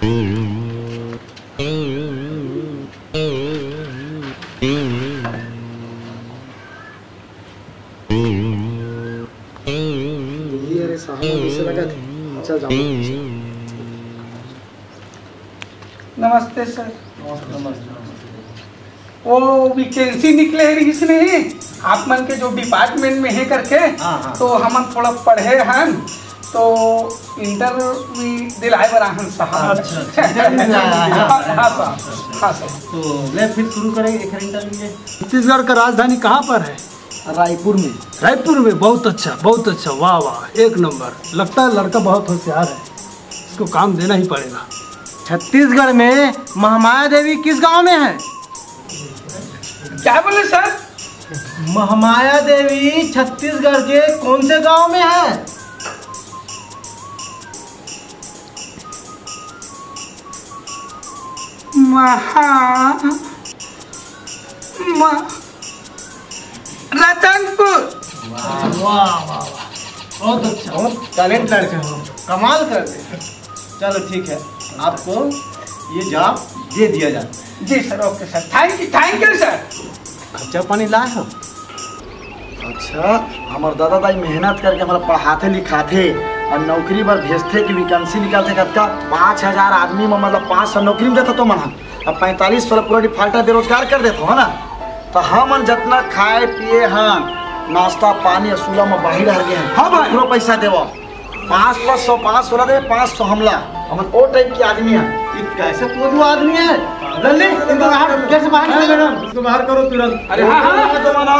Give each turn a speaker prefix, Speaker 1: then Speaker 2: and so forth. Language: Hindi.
Speaker 1: नमस्ते सर। वो वैकेंसी निकले है इसने आप मन के जो डिपार्टमेंट में है करके। तो हम थोड़ा पढ़े हैं तो इंटरव्यू दिलाए बराहन साहब। हाँ सर।
Speaker 2: तो ले फिर शुरू करेंगे इंटरव्यू।
Speaker 3: छत्तीसगढ़ का राजधानी कहाँ पर है?
Speaker 2: रायपुर में।
Speaker 3: रायपुर में, बहुत अच्छा बहुत अच्छा, वाह वाह, एक नंबर। लगता है लड़का बहुत होशियार है, इसको काम देना ही पड़ेगा।
Speaker 2: छत्तीसगढ़ में महामाया देवी किस गांव में है?
Speaker 1: क्या बोले सर?
Speaker 2: महामाया देवी छत्तीसगढ़ के कौन से गांव में है?
Speaker 1: रतनपुर।
Speaker 2: वाह वाह वाह, बहुत अच्छा, बहुत टैलेंट लड़के हो, कमाल कर दे। चलो ठीक है, आपको ये जॉब दे दिया जाता है।
Speaker 1: जी sir, okay sir, thank you sir.
Speaker 2: खर्चा पानी लाए हो?
Speaker 4: अच्छा, हमारे दादा दाई मेहनत करके हमारा पढ़ाते लिखाते और नौकरी पर भेजते कि वैकेंसी निकालते कतका 5000 आदमी में मतलब 500 नौकरी में देता तो मना अब 45 साल पूरा डिफाल्टर बेरोजगार कर देता है ना। तो हम जितना खाए पिए हैं नाश्ता पानी असूला में बाहर रह गए हैं। हाँ भाई, पैसा देव 500 516 दे 500 हमला हम ओ टाइप के आदमी है।
Speaker 2: कैसे पोदू आदमी है? लल्ली इनको बाहर कैसे बाहर करो? मैडम इसको बाहर करो तुरंत।
Speaker 1: अरे हाँ हाँ,
Speaker 4: जमाना